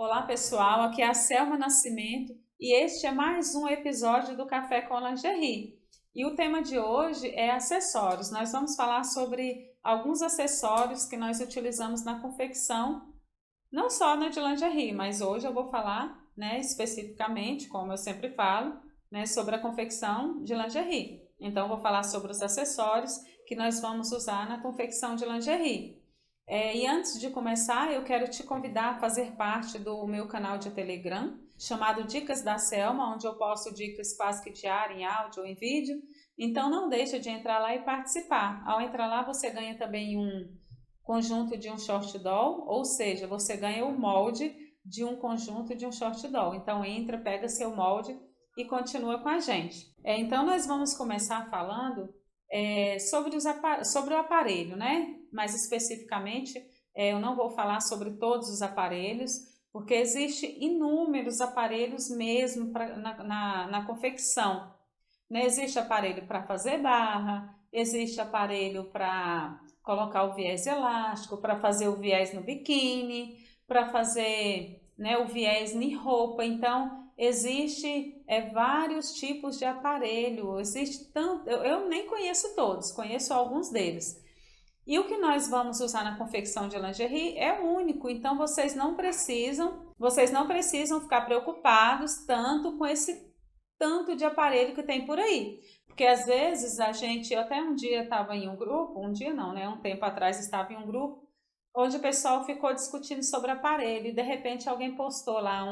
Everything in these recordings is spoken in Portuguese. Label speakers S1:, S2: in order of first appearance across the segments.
S1: Olá pessoal, aqui é a Selma Nascimento e este é mais um episódio do Café com Lingerie. E o tema de hoje é acessórios. Nós vamos falar sobre alguns acessórios que nós utilizamos na confecção, não só na de lingerie, mas hoje eu vou falar, especificamente, como eu sempre falo, sobre a confecção de lingerie. Então, eu vou falar sobre os acessórios que nós vamos usar na confecção de lingerie. E antes de começar, eu quero te convidar a fazer parte do meu canal de Telegram, chamado Dicas da Selma, onde eu posto dicas quase que diárias em áudio ou em vídeo. Então não deixa de entrar lá e participar. Ao entrar lá, você ganha também um conjunto de um short doll, ou seja, você ganha o molde de um conjunto de um short doll. Então entra, pega seu molde e continua com a gente. Então nós vamos começar falando sobre o aparelho, né? Mais especificamente, eu não vou falar sobre todos os aparelhos, porque existe inúmeros aparelhos mesmo na confecção. Né? Existe aparelho para fazer barra, existe aparelho para colocar o viés elástico, para fazer o viés no biquíni, para fazer, né, o viés em roupa. Então, existe vários tipos de aparelho. Existe tanto, eu nem conheço todos, conheço alguns deles. E o que nós vamos usar na confecção de lingerie é único, então vocês não precisam ficar preocupados tanto com esse tanto de aparelho que tem por aí. Porque às vezes eu até um dia estava em um grupo, um dia não, né? Um tempo atrás estava em um grupo onde o pessoal ficou discutindo sobre aparelho e de repente alguém postou lá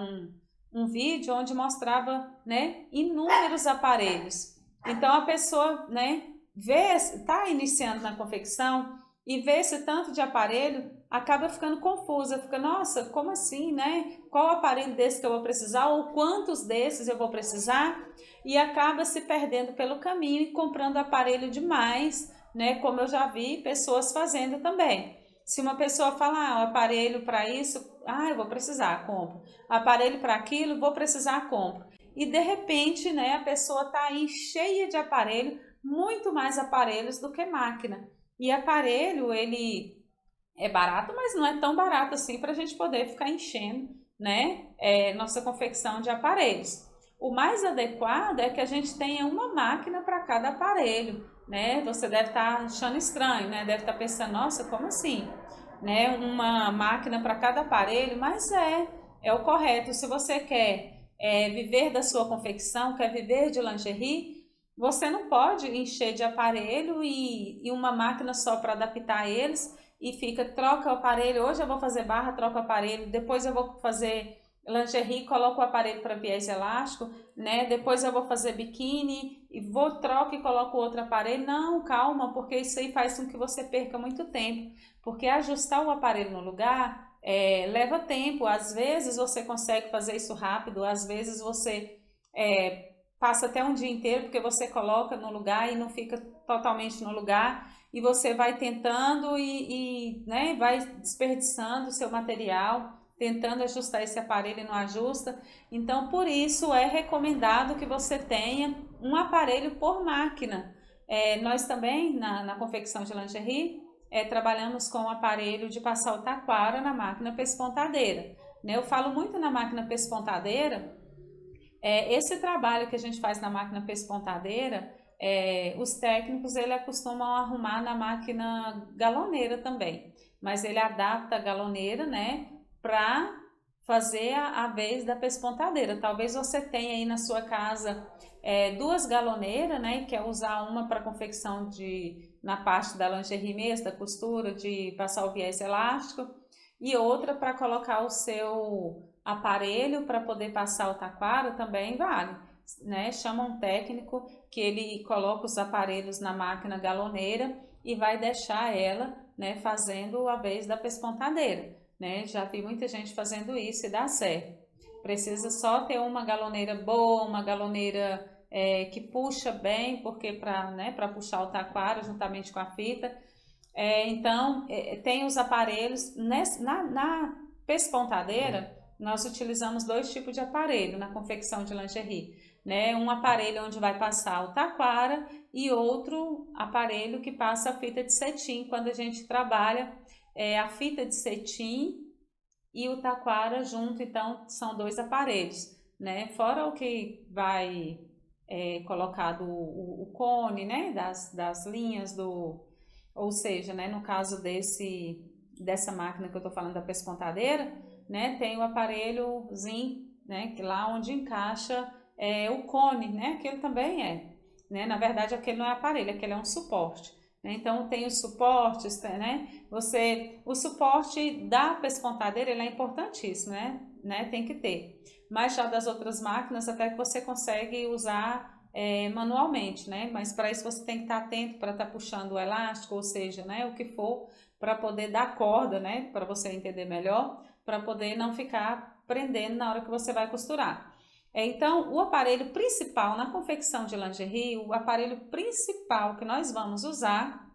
S1: um vídeo onde mostrava, né, inúmeros aparelhos. Então a pessoa, né, está iniciando na confecção e vê esse tanto de aparelho, acaba ficando confusa, fica, nossa, como assim, né? Qual aparelho desse que eu vou precisar ou quantos desses eu vou precisar? E acaba se perdendo pelo caminho e comprando aparelho demais, né? Como eu já vi pessoas fazendo também. Se uma pessoa fala, o aparelho para isso, eu vou precisar, compro. Aparelho para aquilo, vou precisar, compro. E de repente, né, a pessoa está aí cheia de aparelho, muito mais aparelhos do que máquina. E aparelho, ele é barato, mas não é tão barato assim para a gente poder ficar enchendo, né, nossa confecção de aparelhos. O mais adequado é que a gente tenha uma máquina para cada aparelho, né? Você deve estar achando estranho, né? Deve estar pensando, nossa, como assim? Né? Uma máquina para cada aparelho, mas é o correto. Se você quer viver da sua confecção, quer viver de lingerie, você não pode encher de aparelho e uma máquina só para adaptar eles e fica, troca o aparelho, hoje eu vou fazer barra, troca o aparelho, depois eu vou fazer lingerie, coloco o aparelho para viés elástico, né? Depois eu vou fazer biquíni e vou troca e coloco outro aparelho. Não, calma, porque isso aí faz com que você perca muito tempo, porque ajustar o aparelho no lugar leva tempo. Às vezes você consegue fazer isso rápido, às vezes você passa até um dia inteiro porque você coloca no lugar e não fica totalmente no lugar e você vai tentando né, vai desperdiçando o seu material, tentando ajustar esse aparelho e não ajusta. Então, por isso é recomendado que você tenha um aparelho por máquina. Nós também, na confecção de lingerie, trabalhamos com o aparelho de passar o taquara na máquina pespontadeira. Né? Eu falo muito na máquina pespontadeira. Esse trabalho que a gente faz na máquina pespontadeira, os técnicos ele acostumam arrumar na máquina galoneira também, mas ele adapta a galoneira, né, para fazer a vez da pespontadeira. Talvez você tenha aí na sua casa duas galoneiras, né, quer usar uma para confecção na parte da lingerie mesmo, da costura, de passar o viés elástico, e outra para colocar o seu aparelho para poder passar o taquara também vale, né? Chama um técnico que ele coloca os aparelhos na máquina galoneira e vai deixar ela, né, fazendo a vez da pespontadeira, né? Já vi muita gente fazendo isso e dá certo. Precisa só ter uma galoneira boa, uma galoneira que puxa bem, porque para puxar o taquara juntamente com a fita. Então, tem os aparelhos. Na pespontadeira, nós utilizamos dois tipos de aparelho na confecção de lingerie. Né? Um aparelho onde vai passar o taquara e outro aparelho que passa a fita de cetim. Quando a gente trabalha a fita de cetim, e o taquara junto, então são dois aparelhos, né? Fora o que vai colocado o cone, né? Das linhas do, ou seja, né? No caso dessa máquina que eu estou falando da pespontadeira, né? Tem o aparelhozinho, né? Que lá onde encaixa o cone, né? Aquele também né? Na verdade, aquele não é aparelho, aquele é um suporte. Né? Então tem os suportes, né? O suporte da pespontadeira ele é importantíssimo, né? Tem que ter. Mas já das outras máquinas até que você consegue usar manualmente, né? Mas para isso você tem que estar atento para estar puxando o elástico, ou seja, né? O que for para poder dar corda, né? Para você entender melhor, para poder não ficar prendendo na hora que você vai costurar. Então, o aparelho principal na confecção de lingerie, o aparelho principal que nós vamos usar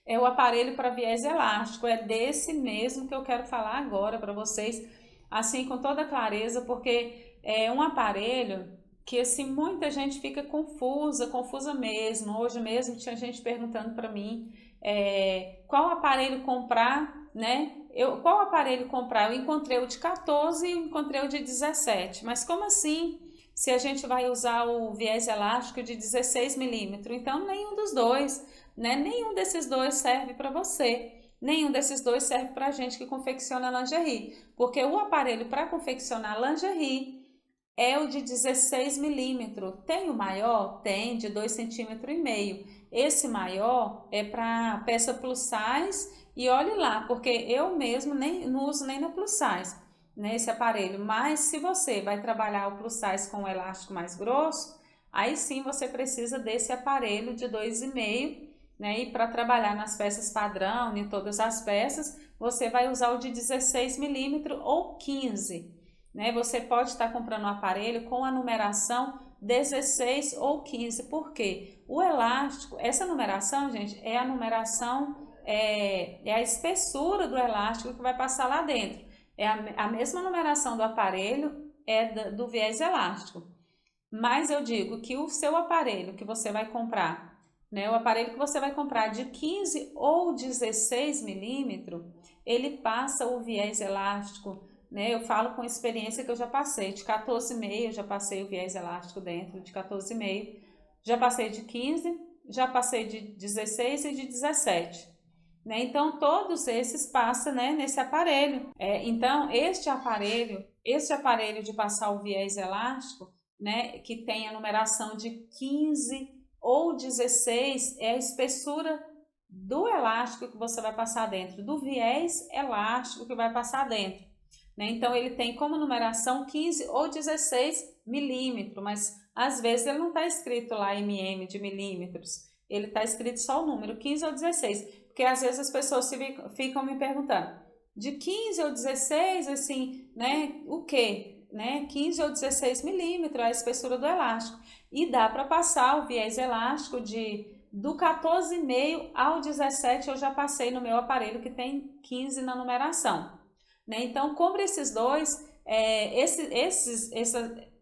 S1: é o aparelho para viés elástico. É desse mesmo que eu quero falar agora para vocês, assim com toda clareza, porque é um aparelho que assim muita gente fica confusa mesmo. Hoje mesmo tinha gente perguntando para mim qual aparelho comprar, né? Qual aparelho comprar? Eu encontrei o de 14 e encontrei o de 17. Mas como assim? Se a gente vai usar o viés elástico de 16 milímetros? Então, nenhum dos dois, né? Nenhum desses dois serve para você. Nenhum desses dois serve para a gente que confecciona lingerie. Porque o aparelho para confeccionar lingerie é o de 16 milímetros. Tem o maior? Tem, de 2,5 cm. Esse maior é para peça plus size e olhe lá, porque eu mesmo não uso nem na plus size, né, esse aparelho. Mas se você vai trabalhar o plus size com um elástico mais grosso, aí sim você precisa desse aparelho de 2,5, né? E para trabalhar nas peças padrão, em todas as peças, você vai usar o de 16 milímetros ou 15, né? Você pode estar comprando um aparelho com a numeração 16 ou 15, por quê? O elástico, essa numeração, gente, é a numeração, é a espessura do elástico que vai passar lá dentro. É a mesma numeração do aparelho, do viés elástico. Mas eu digo que o seu aparelho que você vai comprar, né, o aparelho que você vai comprar de 15 ou 16 milímetros, ele passa o viés elástico, né? Eu falo com experiência que eu já passei de 14,5, eu já passei o viés elástico dentro de 14,5, já passei de 15, já passei de 16 e de 17. Né? Então, todos esses passam, né, nesse aparelho. Então, este aparelho de passar o viés elástico, né, que tem a numeração de 15 ou 16, é a espessura do elástico que você vai passar dentro, do viés elástico que vai passar dentro. Né? Então, ele tem como numeração 15 ou 16 milímetros, mas às vezes ele não está escrito lá mm de milímetros, ele está escrito só o número 15 ou 16, porque às vezes as pessoas ficam me perguntando, de 15 ou 16, assim, né, o que? Né? 15 ou 16 milímetros é a espessura do elástico. E dá para passar o viés elástico do 14,5 ao 17, eu já passei no meu aparelho que tem 15 na numeração. Né? Então, compre esses dois,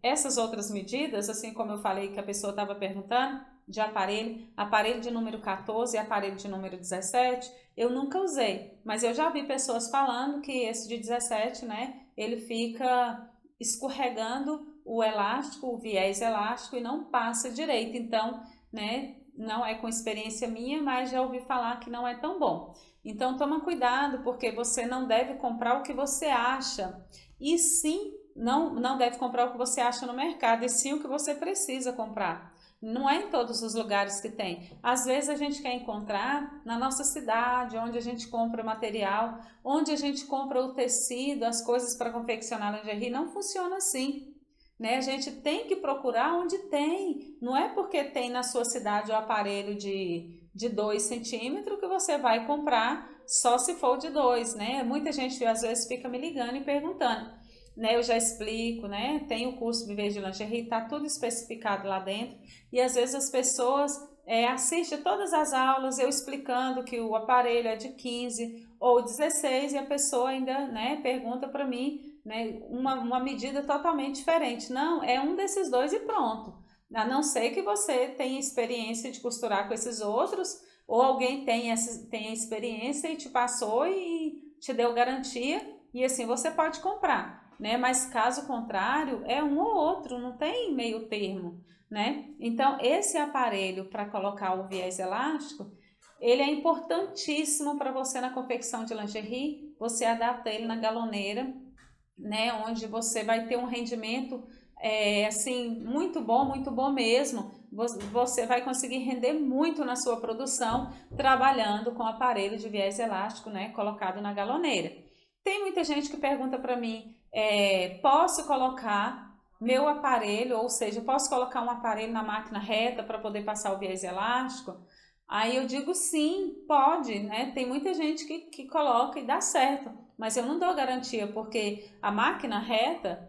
S1: essas outras medidas, assim como eu falei que a pessoa estava perguntando, de aparelho de número 14 e aparelho de número 17, eu nunca usei, mas eu já vi pessoas falando que esse de 17, né, ele fica escorregando o elástico, o viés elástico e não passa direito, então, né, não é com experiência minha, mas já ouvi falar que não é tão bom. Então toma cuidado, porque você não deve comprar o que você acha, e sim, não deve comprar o que você acha no mercado, e sim o que você precisa comprar. Não é em todos os lugares que tem. Às vezes a gente quer encontrar na nossa cidade, onde a gente compra material, onde a gente compra o tecido, as coisas para confeccionar lingerie, não funciona assim. Né? A gente tem que procurar onde tem. Não é porque tem na sua cidade o aparelho de 2 centímetros que você vai comprar só se for de 2, né? Muita gente às vezes fica me ligando e perguntando, né? Eu já explico, né? Tem o curso Viver de Lingerie, tá tudo especificado lá dentro. E às vezes as pessoas assistem todas as aulas, eu explicando que o aparelho é de 15 ou 16 e a pessoa ainda, né, pergunta para mim, né, uma medida totalmente diferente. Não, é um desses dois e pronto. A não ser que você tenha experiência de costurar com esses outros, ou alguém tenha experiência e te passou e te deu garantia, e assim você pode comprar, né? Mas caso contrário, é um ou outro, não tem meio termo, né? Então, esse aparelho para colocar o viés elástico, ele é importantíssimo para você na confecção de lingerie, você adapta ele na galoneira, né? Onde você vai ter um rendimento assim muito bom mesmo. Você vai conseguir render muito na sua produção trabalhando com aparelho de viés elástico, né? Colocado na galoneira. Tem muita gente que pergunta para mim, posso colocar meu aparelho, ou seja, posso colocar um aparelho na máquina reta para poder passar o viés elástico? Aí eu digo sim, pode, né? Tem muita gente que coloca e dá certo, mas eu não dou garantia, porque a máquina reta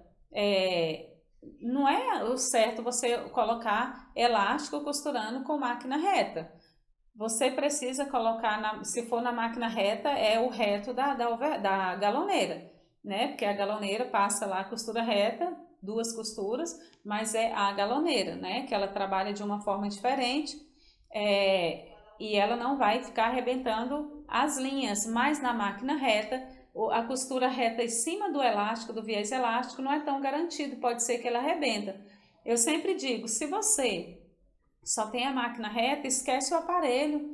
S1: não é o certo você colocar elástico costurando com máquina reta. Você precisa colocar, se for na máquina reta, é o reto da galoneira, né? Porque a galoneira passa lá a costura reta, duas costuras, mas é a galoneira, né? Que ela trabalha de uma forma diferente, e ela não vai ficar arrebentando as linhas, mas na máquina reta, a costura reta em cima do elástico, do viés elástico, não é tão garantido, pode ser que ela arrebenta. Eu sempre digo, se você só tem a máquina reta, esquece o aparelho,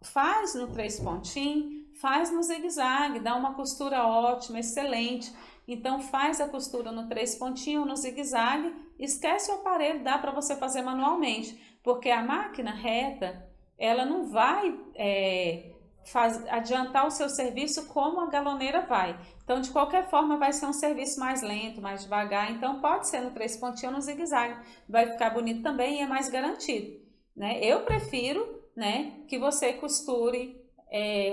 S1: faz no 3 pontinhos, faz no zigue-zague, dá uma costura ótima, excelente. Então faz a costura no 3 pontinhos, no zigue-zague, esquece o aparelho, dá para você fazer manualmente, porque a máquina reta, ela não vai adiantar o seu serviço como a galoneira vai. Então, de qualquer forma, vai ser um serviço mais lento, mais devagar. Então, pode ser no 3 pontinhos ou no zigue-zague. Vai ficar bonito também e é mais garantido, né? Eu prefiro, né, que você costure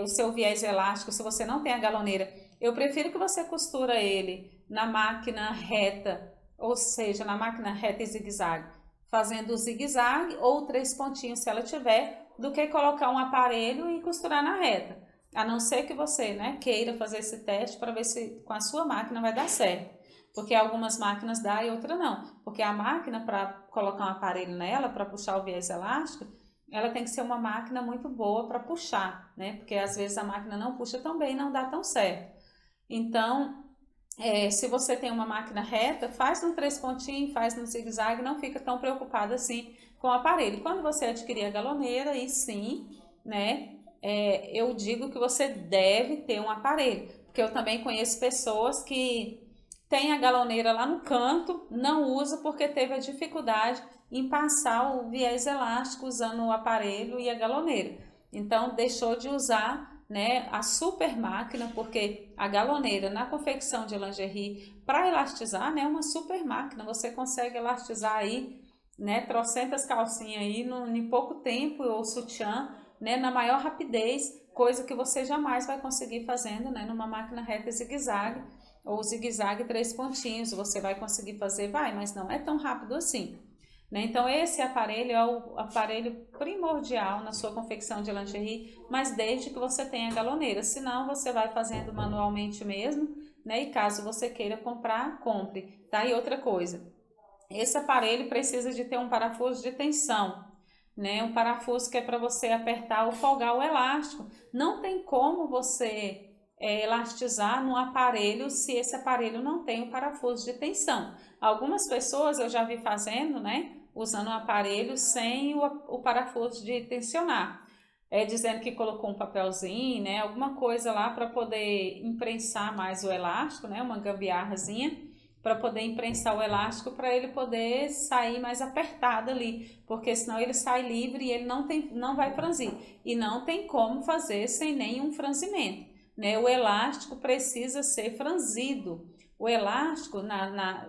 S1: o seu viés elástico, se você não tem a galoneira. Eu prefiro que você costura ele na máquina reta, ou seja, na máquina reta e zigue-zague, fazendo o zigue-zague ou 3 pontinhos se ela tiver, do que colocar um aparelho e costurar na reta. A não ser que você, né, queira fazer esse teste para ver se com a sua máquina vai dar certo. Porque algumas máquinas dá e outra não. Porque a máquina, para colocar um aparelho nela, para puxar o viés elástico, ela tem que ser uma máquina muito boa para puxar, né? Porque às vezes a máquina não puxa tão bem, não dá tão certo. Então, se você tem uma máquina reta, faz no 3 pontinhos, faz no zigue-zague, não fica tão preocupado assim com o aparelho. Quando você adquirir a galoneira, aí sim, né, eu digo que você deve ter um aparelho, porque eu também conheço pessoas que têm a galoneira lá no canto, não usa porque teve a dificuldade em passar o viés elástico usando o aparelho e a galoneira. Então, deixou de usar, né, a super máquina, porque a galoneira na confecção de lingerie, para elastizar, né, é uma super máquina, você consegue elastizar aí, né, trocentas calcinhas aí em pouco tempo, ou sutiã, né, na maior rapidez, coisa que você jamais vai conseguir fazendo, né, numa máquina reta zigue-zague, ou zigue-zague 3 pontinhos, você vai conseguir fazer, vai, mas não é tão rápido assim. Né? Então, esse aparelho é o aparelho primordial na sua confecção de lingerie, mas desde que você tenha galoneira, senão você vai fazendo manualmente mesmo, né? E caso você queira comprar, compre, tá? E outra coisa, esse aparelho precisa de ter um parafuso de tensão, né? Um parafuso que é para você apertar ou folgar o elástico. Não tem como você elastizar no aparelho se esse aparelho não tem o parafuso de tensão. Algumas pessoas eu já vi fazendo, né? Usando o aparelho sem o parafuso de tensionar. Dizendo que colocou um papelzinho, né? Alguma coisa lá para poder imprensar mais o elástico, né? Uma gambiarrazinha para poder imprensar o elástico para ele poder sair mais apertado ali, porque senão ele sai livre e ele não vai franzir. E não tem como fazer sem nenhum franzimento, né? O elástico precisa ser franzido. O elástico,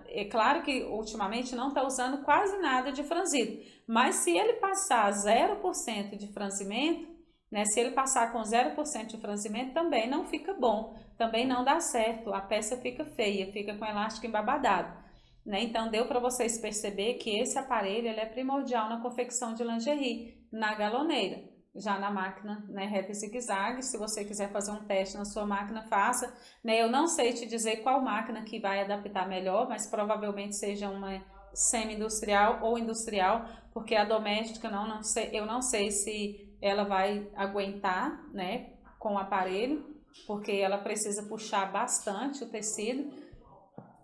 S1: é claro que ultimamente não está usando quase nada de franzido, mas se ele passar 0% de franzimento, né, se ele passar com 0% de franzimento, também não fica bom, também não dá certo, a peça fica feia, fica com elástico embabadado. Né? Então, deu para vocês perceber que esse aparelho ele é primordial na confecção de lingerie, na galoneira. Já na máquina, né, reta e zigue-zague, se você quiser fazer um teste na sua máquina, faça. Né? Eu não sei te dizer qual máquina que vai adaptar melhor, mas provavelmente seja uma semi-industrial ou industrial, porque a doméstica não sei, eu não sei se ela vai aguentar, né, com o aparelho. porque ela precisa puxar bastante o tecido,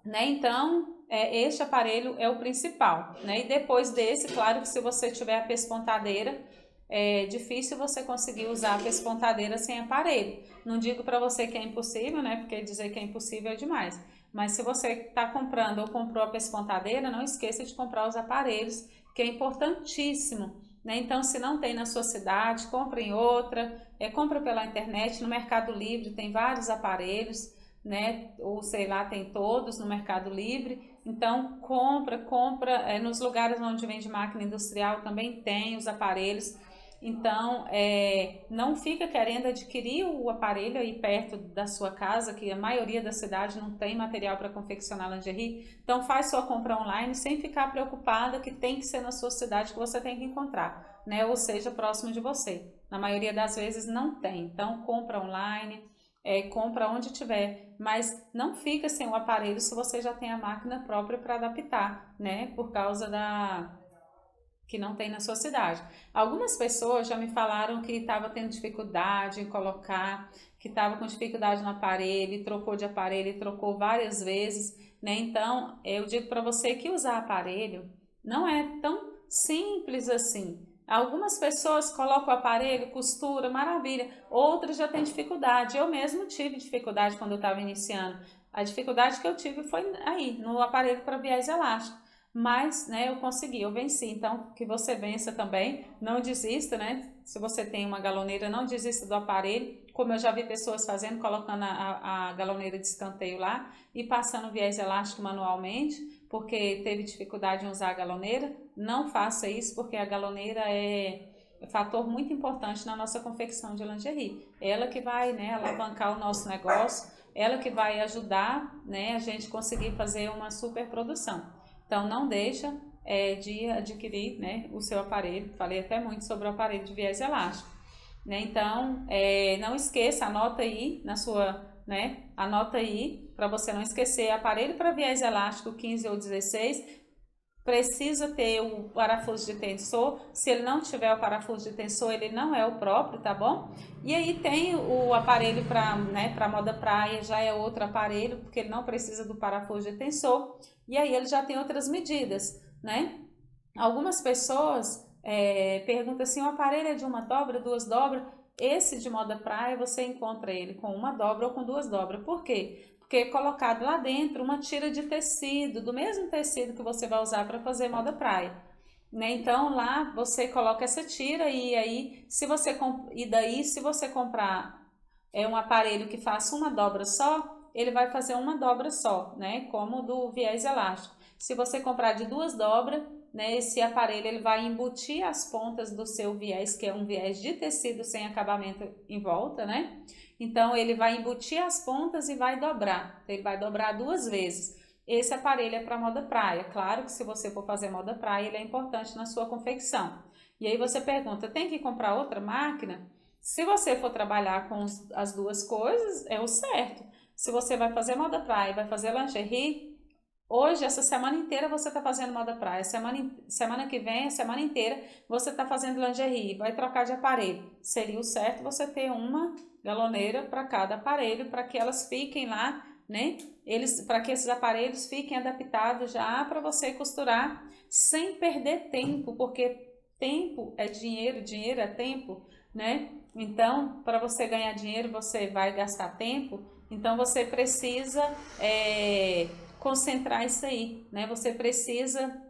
S1: né? Então, este aparelho é o principal, né? E depois desse, claro que se você tiver a pespontadeira, é difícil você conseguir usar a pespontadeira sem aparelho. Não digo para você que é impossível, né? Porque dizer que é impossível é demais. Mas se você está comprando ou comprou a pespontadeira, não esqueça de comprar os aparelhos, que é importantíssimo, né? Então, se não tem na sua cidade, compre em outra, compra pela internet, no Mercado Livre tem vários aparelhos, né? Ou sei lá, tem todos no Mercado Livre. Então, compra, nos lugares onde vende máquina industrial também tem os aparelhos. Então, não fica querendo adquirir o aparelho aí perto da sua casa, que a maioria da cidade não tem material para confeccionar lingerie. Então, faz sua compra online sem ficar preocupada que tem que ser na sua cidade que você tem que encontrar, né? Ou seja, próximo de você. Na maioria das vezes não tem. Então, compra online, compra onde tiver, mas não fica sem o aparelho se você já tem a máquina própria para adaptar, né? Por causa que não tem na sua cidade. Algumas pessoas já me falaram que estava tendo dificuldade em colocar, que estava com dificuldade no aparelho, trocou de aparelho, trocou várias vezes, né? Então, eu digo para você que usar aparelho não é tão simples assim. Algumas pessoas colocam o aparelho, costura, maravilha. Outras já têm dificuldade. Eu mesmo tive dificuldade quando eu estava iniciando. A dificuldade que eu tive foi aí, no aparelho para viés elástico. Mas, né, eu consegui, eu venci. Então, que você vença também. Não desista, né? Se você tem uma galoneira, não desista do aparelho. Como eu já vi pessoas fazendo, colocando a galoneira de escanteio lá e passando o viés elástico manualmente, porque teve dificuldade em usar a galoneira. Não faça isso, porque a galoneira é fator muito importante na nossa confecção de lingerie. Ela que vai, né, alavancar o nosso negócio, ela que vai ajudar, né, a gente conseguir fazer uma super produção. Então, não deixa de adquirir, né, o seu aparelho. Falei até muito sobre o aparelho de viés elástico, né? Então, não esqueça, anota aí na sua, né? Anota aí para você não esquecer. Aparelho para viés elástico 15 ou 16. Precisa ter o parafuso de tensor. Se ele não tiver o parafuso de tensor, ele não é o próprio, tá bom? E aí tem o aparelho para, né, para moda praia, já é outro aparelho, porque ele não precisa do parafuso de tensor. E aí ele já tem outras medidas, né? Algumas pessoas perguntam assim, o aparelho é de uma dobra, duas dobras? Esse de moda praia, você encontra ele com uma dobra ou com duas dobras. Por quê? Porque é colocado lá dentro uma tira de tecido, do mesmo tecido que você vai usar para fazer moda praia, né? Então lá você coloca essa tira e aí se você comprar um aparelho que faça uma dobra só, ele vai fazer uma dobra só, né? Como o do viés elástico. Se você comprar de duas dobras, né, esse aparelho ele vai embutir as pontas do seu viés, que é um viés de tecido sem acabamento em volta, né? Então ele vai embutir as pontas e vai dobrar. Ele vai dobrar duas vezes. Esse aparelho é para moda praia. Claro que se você for fazer moda praia, ele é importante na sua confecção. E aí você pergunta, tem que comprar outra máquina? Se você for trabalhar com as duas coisas, é o certo. Se você vai fazer moda praia, vai fazer lingerie, hoje, essa semana inteira você está fazendo moda praia, semana que vem, a semana inteira você está fazendo lingerie, vai trocar de aparelho. Seria o certo você ter uma galoneira para cada aparelho, para que elas fiquem lá, né? Para que esses aparelhos fiquem adaptados já para você costurar sem perder tempo, porque tempo é dinheiro, dinheiro é tempo, né? Então, para você ganhar dinheiro, você vai gastar tempo. Então, você precisa concentrar isso aí, né? Você precisa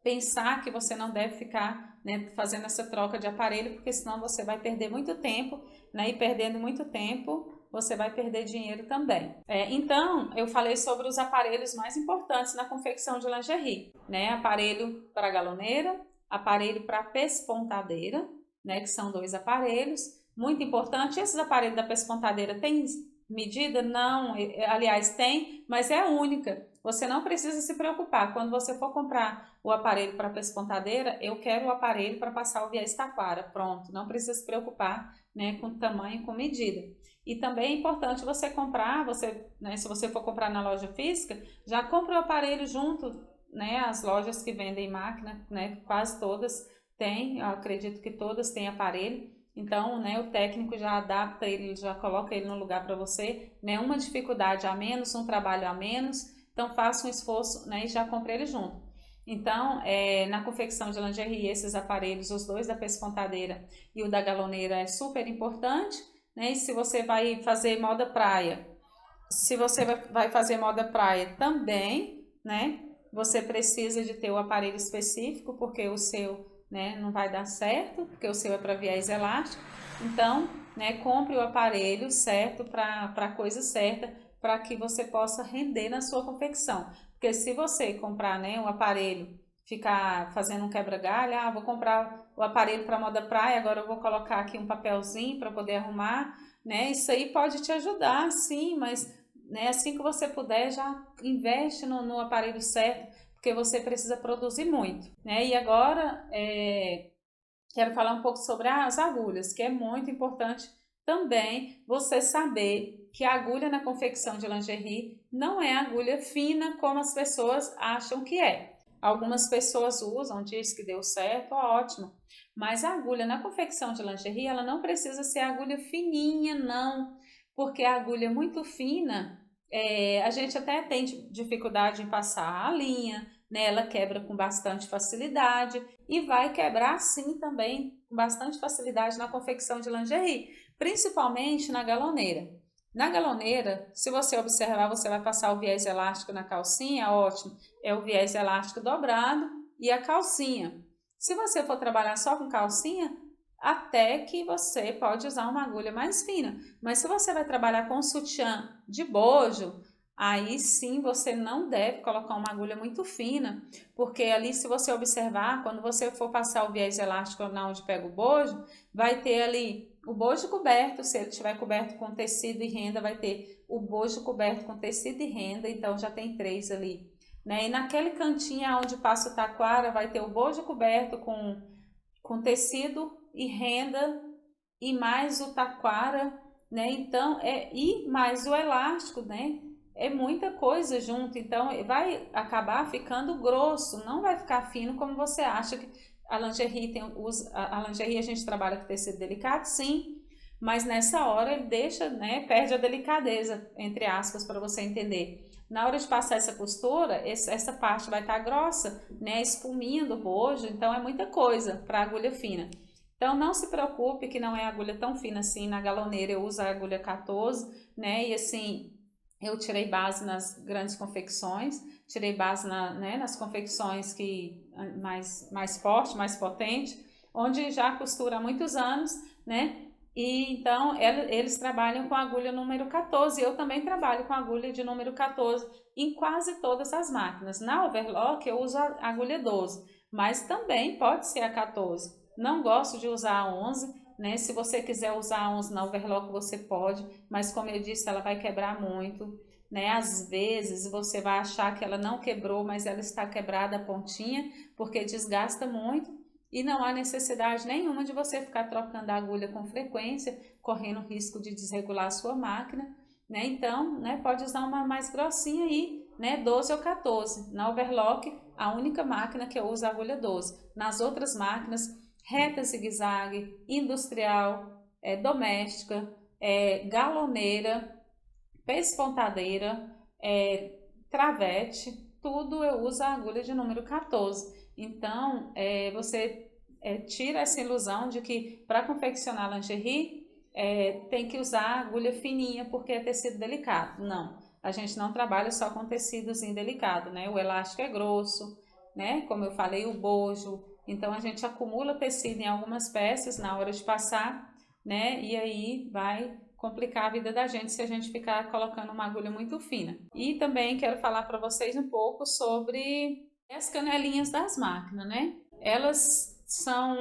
S1: pensar que você não deve ficar, né, fazendo essa troca de aparelho, porque senão você vai perder muito tempo, né? E perdendo muito tempo, você vai perder dinheiro também. Então, eu falei sobre os aparelhos mais importantes na confecção de lingerie, né? Aparelho para galoneira, aparelho para pespontadeira, né? Que são dois aparelhos. Muito importante, esses aparelhos da pespontadeira têm medida? Não, aliás, tem, mas é única. Você não precisa se preocupar. Quando você for comprar o aparelho para pespontadeira, eu quero o aparelho para passar o viés taquara. Pronto, não precisa se preocupar, né, com tamanho, com medida. E também é importante você comprar, né, se você for comprar na loja física, já compra o aparelho junto, né, as lojas que vendem máquina, né, quase todas têm, eu acredito que todas têm aparelho. Então, né, o técnico já adapta ele, já coloca ele no lugar para você, né, uma dificuldade a menos, um trabalho a menos, então faça um esforço, né, e já compre ele junto. Então, na confecção de lingerie, esses aparelhos, os dois da pespontadeira e o da galoneira é super importante, né, e se você vai fazer moda praia, se você vai fazer moda praia também, né, você precisa de ter o aparelho específico, porque o seu, né, não vai dar certo, porque o seu é para viés elástico. Então, né, compre o aparelho certo para a coisa certa, para que você possa render na sua confecção. Porque se você comprar, né, um aparelho, ficar fazendo um quebra-galho, vou comprar o aparelho para moda praia, agora eu vou colocar aqui um papelzinho para poder arrumar, né? Isso aí pode te ajudar, sim, mas, né, assim que você puder, já investe no aparelho certo, porque você precisa produzir muito, né? E agora quero falar um pouco sobre as agulhas, que é muito importante também você saber que a agulha na confecção de lingerie não é agulha fina como as pessoas acham que é. Algumas pessoas usam, diz que deu certo, ótimo. Mas a agulha na confecção de lingerie, ela não precisa ser agulha fininha, não. Porque a agulha muito fina, a gente até tem dificuldade em passar a linha, né? Ela quebra com bastante facilidade e vai quebrar sim também com bastante facilidade na confecção de lingerie, principalmente na galoneira. Na galoneira, se você observar, você vai passar o viés elástico na calcinha, ótimo, é o viés elástico dobrado e a calcinha. Se você for trabalhar só com calcinha, até que você pode usar uma agulha mais fina, mas se você vai trabalhar com sutiã de bojo, aí sim você não deve colocar uma agulha muito fina, porque ali, se você observar, quando você for passar o viés elástico na onde pega o bojo, vai ter ali o bojo coberto, se ele estiver coberto com tecido e renda, vai ter o bojo coberto com tecido e renda, então já tem 3 ali, né? E naquele cantinho onde passa o taquara, vai ter o bojo coberto com tecido e renda e mais o taquara, né? Então, e mais o elástico, né? É muita coisa junto, então vai acabar ficando grosso, não vai ficar fino como você acha que a lingerie tem a lingerie a gente trabalha com tecido delicado, sim, mas nessa hora ele deixa, né, perde a delicadeza, entre aspas, para você entender. Na hora de passar essa costura, essa parte vai estar grossa, né, espuminha do bojo, então é muita coisa para agulha fina. Então não se preocupe que não é agulha tão fina assim, na galoneira eu uso a agulha 14, né, e assim, eu tirei base nas grandes confecções, tirei base né, nas confecções que mais forte, mais potente, onde já costura há muitos anos, né? E então eles trabalham com a agulha número 14. Eu também trabalho com a agulha de número 14 em quase todas as máquinas. Na overlock eu uso a agulha 12, mas também pode ser a 14. Não gosto de usar a 11, né? Se você quiser usar a 11 na overlock você pode, mas como eu disse, ela vai quebrar muito, né? Às vezes você vai achar que ela não quebrou, mas ela está quebrada a pontinha, porque desgasta muito e não há necessidade nenhuma de você ficar trocando a agulha com frequência, correndo risco de desregular a sua máquina, né? Então, né, pode usar uma mais grossinha aí, né? 12 ou 14. Na overlock, a única máquina que eu uso é a agulha 12. Nas outras máquinas, reta zigue-zague, industrial, doméstica, galoneira, pespontadeira, travete, tudo eu uso a agulha de número 14. Então, você tira essa ilusão de que para confeccionar lingerie tem que usar agulha fininha porque é tecido delicado. Não, a gente não trabalha só com tecidozinho delicado, né? O elástico é grosso, né? Como eu falei, o bojo. Então, a gente acumula tecido em algumas peças na hora de passar, né? E aí vai complicar a vida da gente se a gente ficar colocando uma agulha muito fina. E também quero falar para vocês um pouco sobre as canelinhas das máquinas, né? Elas são...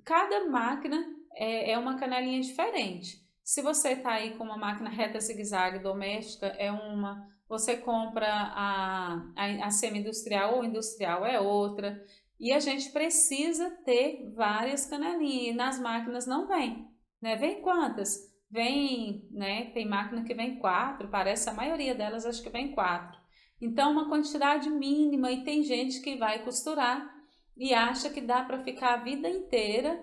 S1: Cada máquina é uma canelinha diferente. Se você está aí com uma máquina reta zigue-zague doméstica, é uma. Você compra a semi-industrial ou industrial é outra. E a gente precisa ter várias canelinhas. E nas máquinas não vem, né? Vem quantas? Vem, né? Tem máquina que vem 4, parece a maioria delas acho que vem 4. Então, uma quantidade mínima e tem gente que vai costurar e acha que dá para ficar a vida inteira,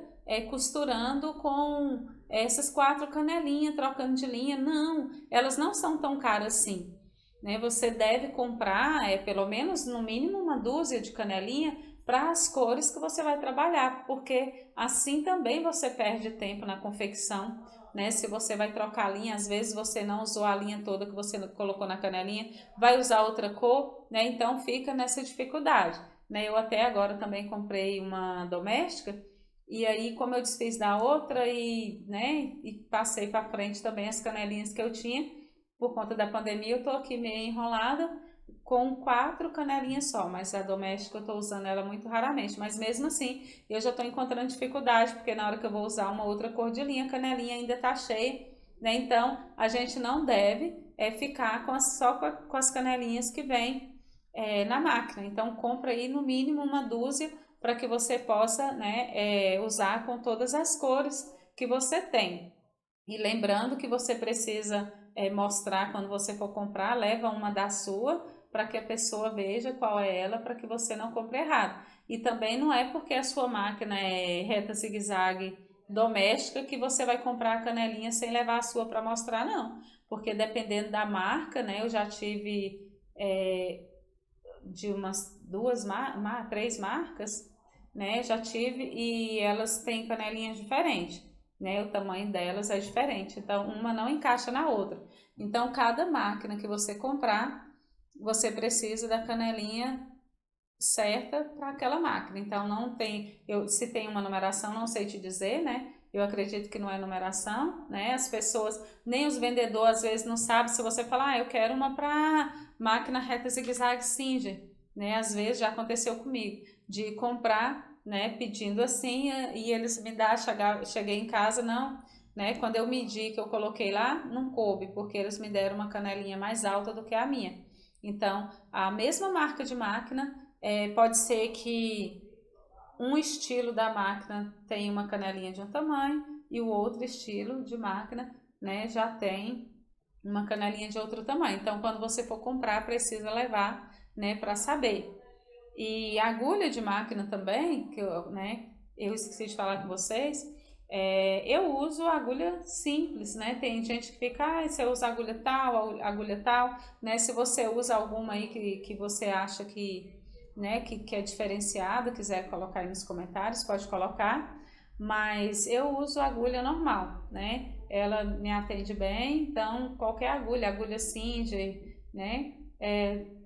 S1: costurando com essas 4 canelinhas, trocando de linha. Não, elas não são tão caras assim, né? Você deve comprar pelo menos no mínimo uma dúzia de canelinha para as cores que você vai trabalhar, porque assim também você perde tempo na confecção, né? Se você vai trocar a linha, às vezes você não usou a linha toda que você colocou na canelinha, vai usar outra cor, né? Então fica nessa dificuldade, né? Eu até agora também comprei uma doméstica e aí como eu desfiz da outra e, né, e passei para frente também as canelinhas que eu tinha por conta da pandemia, eu tô aqui meio enrolada com 4 canelinhas só, mas a doméstica eu tô usando ela muito raramente, mas mesmo assim eu já tô encontrando dificuldade, porque na hora que eu vou usar uma outra cor de linha, a canelinha ainda tá cheia, né? Então a gente não deve ficar só com as canelinhas que vem na máquina, então compra aí no mínimo uma dúzia para que você possa, né, usar com todas as cores que você tem. E lembrando que você precisa mostrar quando você for comprar, leva uma da sua para que a pessoa veja qual é ela, para que você não compre errado. E também não é porque a sua máquina é reta zigue-zague doméstica que você vai comprar a canelinha sem levar a sua para mostrar, não. Porque dependendo da marca, né, eu já tive de umas 3 marcas, né, já tive e elas têm canelinhas diferentes, né, o tamanho delas é diferente, então uma não encaixa na outra. Então, cada máquina que você comprar, você precisa da canelinha certa para aquela máquina. Então, não tem, se tem uma numeração, não sei te dizer, né? Eu acredito que não é numeração, né? As pessoas, nem os vendedores às vezes não sabem. Se você falar, eu quero uma para máquina reta zigue-zague Singer, né? Às vezes já aconteceu comigo de comprar, né? Pedindo assim e eles me dão, cheguei em casa, não, né? Quando eu medi que eu coloquei lá, não coube, porque eles me deram uma canelinha mais alta do que a minha. Então, a mesma marca de máquina pode ser que um estilo da máquina tenha uma canelinha de um tamanho e o outro estilo de máquina, né, já tem uma canelinha de outro tamanho. Então, quando você for comprar, precisa levar, né, para saber. E a agulha de máquina também, que eu esqueci de falar com vocês, eu uso agulha simples, né? Tem gente que fica, você usa agulha tal, né? Se você usa alguma aí que você acha que, né, que é diferenciada, quiser colocar aí nos comentários, pode colocar. Mas eu uso agulha normal, né? Ela me atende bem, então qualquer agulha Singer, né?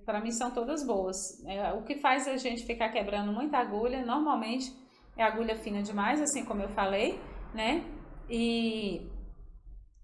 S1: Para mim são todas boas. O que faz a gente ficar quebrando muita agulha, normalmente é agulha fina demais, assim como eu falei, né? E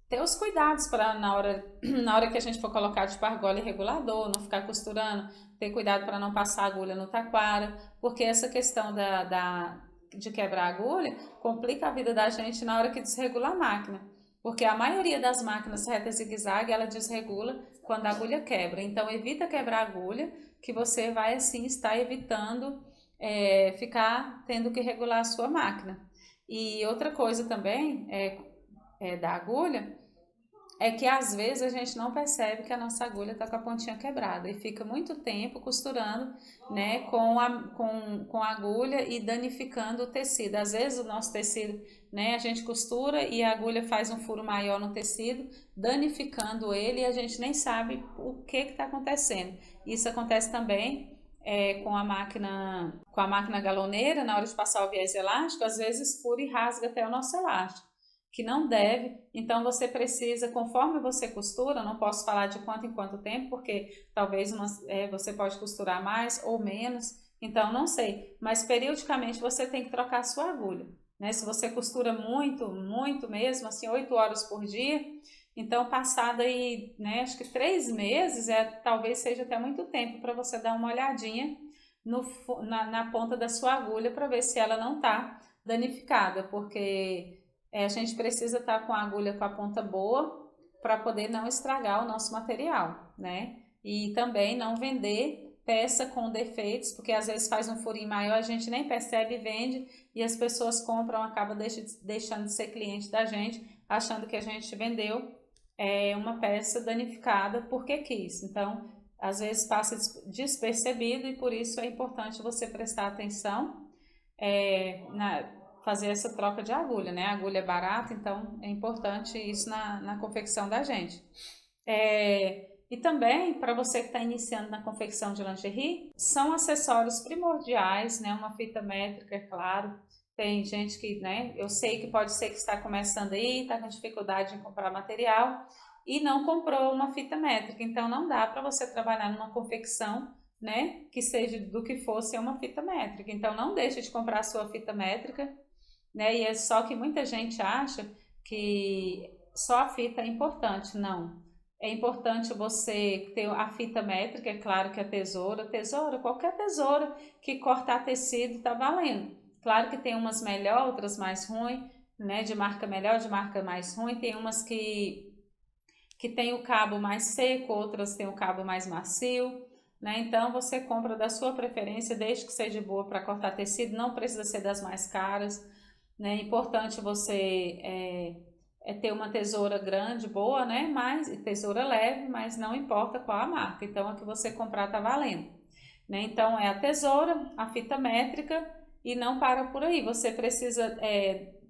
S1: ter os cuidados para na hora que a gente for colocar tipo argola e regulador, não ficar costurando, ter cuidado para não passar a agulha no taquara, porque essa questão de quebrar a agulha complica a vida da gente na hora que desregula a máquina. Porque a maioria das máquinas reta zigue-zague, ela desregula quando a agulha quebra. Então, evita quebrar a agulha, que você vai, assim, estar evitando ficar tendo que regular a sua máquina. E outra coisa também da agulha é que às vezes a gente não percebe que a nossa agulha está com a pontinha quebrada e fica muito tempo costurando, né, com a agulha e danificando o tecido. Às vezes o nosso tecido, né, a gente costura e a agulha faz um furo maior no tecido, danificando ele e a gente nem sabe o que está acontecendo. Isso acontece também com a máquina galoneira, na hora de passar o viés elástico, às vezes fura e rasga até o nosso elástico que não deve, então você precisa, conforme você costura, não posso falar de quanto em quanto tempo, porque talvez você pode costurar mais ou menos, então não sei, mas periodicamente você tem que trocar a sua agulha, né? Se você costura muito, muito mesmo, assim, 8 horas por dia, então passado aí, né, acho que 3 meses, talvez seja até muito tempo para você dar uma olhadinha na ponta da sua agulha para ver se ela não está danificada, porque a gente precisa estar com a agulha com a ponta boa para poder não estragar o nosso material, né? E também não vender peça com defeitos, porque às vezes faz um furinho maior, a gente nem percebe e vende, e as pessoas compram, acabam deixando de ser cliente da gente, achando que a gente vendeu uma peça danificada porque quis. Então, às vezes passa despercebido e por isso é importante você prestar atenção fazer essa troca de agulha, né? A agulha é barata, então é importante isso na confecção da gente. E também, para você que está iniciando na confecção de lingerie, são acessórios primordiais, né? Uma fita métrica, é claro. Tem gente que, né? Eu sei que pode ser que está começando aí, está com dificuldade em comprar material e não comprou uma fita métrica. Então, não dá para você trabalhar numa confecção, né? Que seja do que fosse uma fita métrica. Então, não deixe de comprar a sua fita métrica, né? E é só que muita gente acha que só a fita é importante. Não. É importante você ter a fita métrica, é claro que a tesoura, qualquer tesoura que cortar tecido tá valendo. Claro que tem umas melhor, outras mais ruins, né? De marca melhor, de marca mais ruim. Tem umas que tem o cabo mais seco, outras tem o cabo mais macio, né? Então você compra da sua preferência, desde que seja boa para cortar tecido, não precisa ser das mais caras, né? É importante você ter uma tesoura grande, boa, né? Mas tesoura leve, mas não importa qual a marca. Então a que você comprar tá valendo, né? Então é a tesoura, a fita métrica e não para por aí. Você precisa,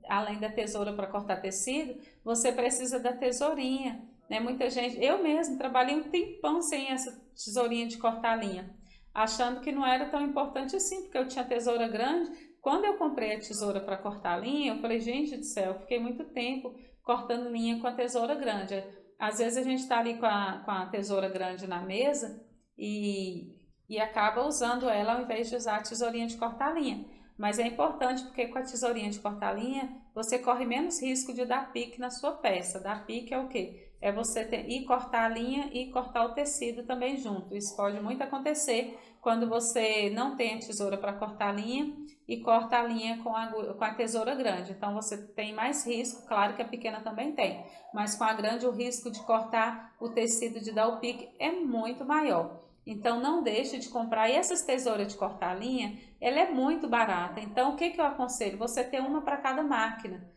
S1: além da tesoura para cortar tecido, você precisa da tesourinha, né? Muita gente, eu mesmo trabalhei um tempão sem essa tesourinha de cortar linha, achando que não era tão importante assim, porque eu tinha tesoura grande. Quando eu comprei a tesoura para cortar linha, eu falei, gente do céu, eu fiquei muito tempo cortando linha com a tesoura grande. Às vezes a gente está ali com a tesoura grande na mesa e acaba usando ela ao invés de usar a tesourinha de cortar linha. Mas é importante porque com a tesourinha de cortar linha, você corre menos risco de dar pique na sua peça. Dar pique é o quê? É você ir cortar a linha e cortar o tecido também junto. Isso pode muito acontecer quando você não tem a tesoura para cortar a linha e corta a linha com a tesoura grande. Então você tem mais risco, claro que a pequena também tem, mas com a grande o risco de cortar o tecido, de dar o pique, é muito maior. Então não deixe de comprar. E essas tesouras de cortar a linha, ela é muito barata. Então o que eu aconselho? Você ter uma para cada máquina.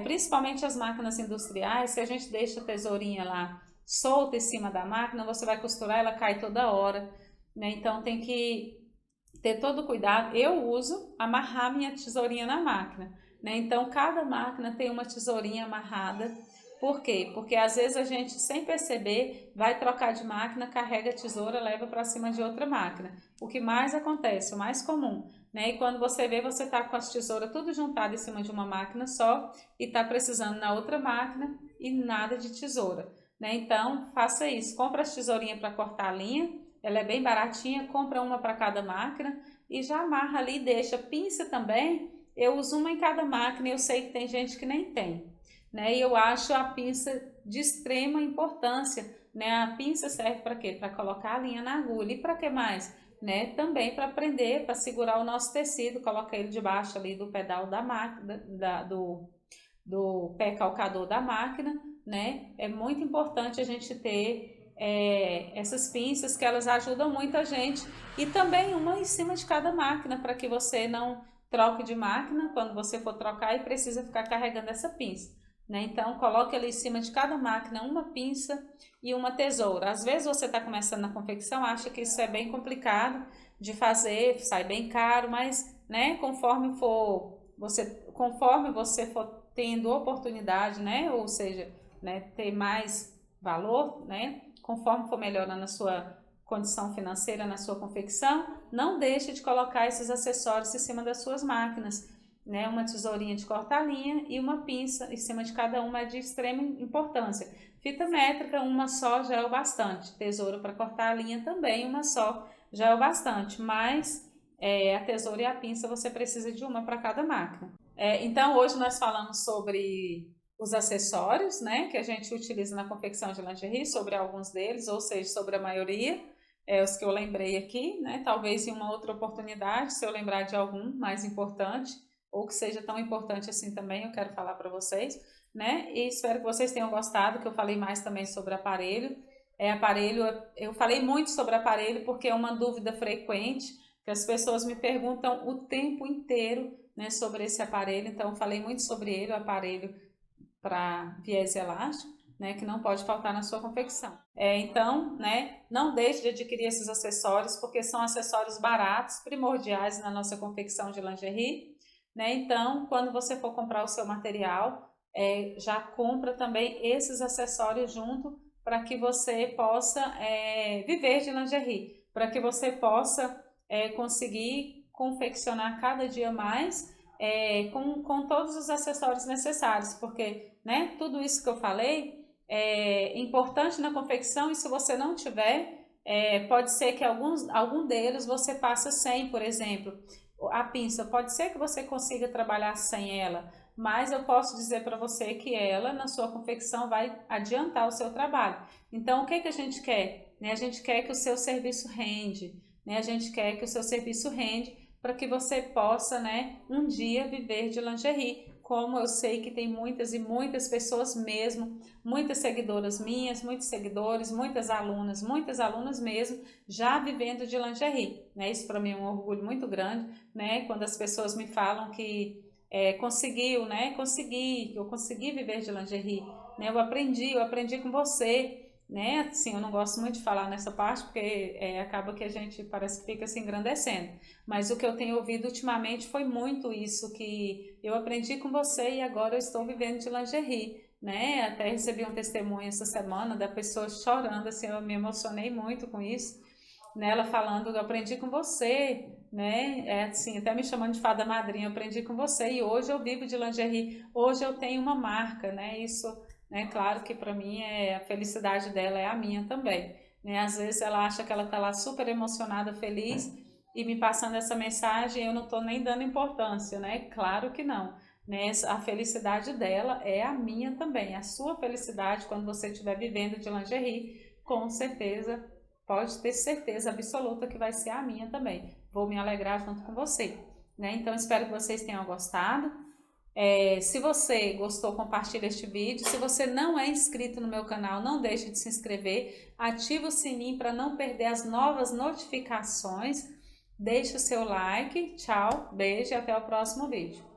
S1: Principalmente as máquinas industriais, se a gente deixa a tesourinha lá solta em cima da máquina, você vai costurar, ela cai toda hora, né? Então tem que ter todo cuidado. Eu uso amarrar minha tesourinha na máquina, né? Então cada máquina tem uma tesourinha amarrada. Por quê? Porque às vezes a gente, sem perceber, vai trocar de máquina, carrega a tesoura, leva para cima de outra máquina. O que mais acontece, o mais comum, né? E quando você vê, você tá com as tesouras tudo juntado em cima de uma máquina só e tá precisando na outra máquina e nada de tesoura, né? Então, faça isso. Compra as tesourinhas para cortar a linha, ela é bem baratinha, compra uma para cada máquina e já amarra ali, deixa. Pinça também, eu uso uma em cada máquina e eu sei que tem gente que nem tem, né? E eu acho a pinça de extrema importância, né? A pinça serve para quê? Para colocar a linha na agulha. E para que mais? Né? Também para prender, para segurar o nosso tecido, coloca ele debaixo ali do pedal da máquina, do pé calcador da máquina, né? É muito importante a gente ter essas pinças, que elas ajudam muito a gente, e também uma em cima de cada máquina, para que você não troque de máquina quando você for trocar e precisa ficar carregando essa pinça, né? Então coloque ali em cima de cada máquina uma pinça e uma tesoura. Às vezes você está começando na confecção, acha que isso é bem complicado de fazer, sai bem caro, mas, né, conforme você for tendo oportunidade, né, ou seja, né, ter mais valor, né, conforme for melhorando a sua condição financeira na sua confecção, não deixe de colocar esses acessórios em cima das suas máquinas, né, uma tesourinha de cortar linha e uma pinça em cima de cada uma é de extrema importância. Fita métrica, uma só já é o bastante. Tesoura para cortar a linha também, uma só já é o bastante, mas a tesoura e a pinça você precisa de uma para cada máquina. Então hoje nós falamos sobre os acessórios, né, que a gente utiliza na confecção de lingerie, sobre alguns deles, ou seja, sobre a maioria, os que eu lembrei aqui, né, talvez em uma outra oportunidade, se eu lembrar de algum mais importante, ou que seja tão importante assim também, eu quero falar para vocês, né, e espero que vocês tenham gostado, que eu falei mais também sobre aparelho. Eu falei muito sobre aparelho porque é uma dúvida frequente, que as pessoas me perguntam o tempo inteiro, né, sobre esse aparelho, então eu falei muito sobre ele, o aparelho para viés elástico, né, que não pode faltar na sua confecção. Então, né, não deixe de adquirir esses acessórios, porque são acessórios baratos, primordiais na nossa confecção de lingerie, né? Então, quando você for comprar o seu material, já compra também esses acessórios junto para que você possa viver de lingerie, para que você possa conseguir confeccionar cada dia mais com todos os acessórios necessários, porque, né, tudo isso que eu falei é importante na confecção e se você não tiver, pode ser que algum deles você passa sem, por exemplo, a pinça, pode ser que você consiga trabalhar sem ela, mas eu posso dizer para você que ela, na sua confecção, vai adiantar o seu trabalho. Então, o que que a gente quer? Né? A gente quer que o seu serviço rende, né? A gente quer que o seu serviço rende para que você possa, né, um dia viver de lingerie, como eu sei que tem muitas e muitas pessoas mesmo, muitas seguidoras minhas, muitos seguidores, muitas alunas mesmo, já vivendo de lingerie, né? Isso para mim é um orgulho muito grande, né? Quando as pessoas me falam que conseguiu, né? Eu consegui viver de lingerie, né? Eu aprendi com você, né? Assim, eu não gosto muito de falar nessa parte porque acaba que a gente parece que fica se engrandecendo. Mas o que eu tenho ouvido ultimamente foi muito isso, que eu aprendi com você e agora eu estou vivendo de lingerie, né? Até recebi um testemunho essa semana da pessoa chorando, assim, eu me emocionei muito com isso, né? Ela falando, eu aprendi com você, né? Assim, até me chamando de fada madrinha, eu aprendi com você e hoje eu vivo de lingerie, hoje eu tenho uma marca, né? Isso, né? Claro que para mim a felicidade dela é a minha também, né? Às vezes ela acha que ela tá lá super emocionada, feliz e me passando essa mensagem, eu não tô nem dando importância, né? Claro que não. Né? A felicidade dela é a minha também. A sua felicidade quando você estiver vivendo de lingerie, com certeza pode ter certeza absoluta que vai ser a minha também. Vou me alegrar junto com você. Né? Então, espero que vocês tenham gostado. Se você gostou, compartilhe este vídeo. Se você não é inscrito no meu canal, não deixe de se inscrever. Ative o sininho para não perder as novas notificações. Deixe o seu like. Tchau, beijo e até o próximo vídeo.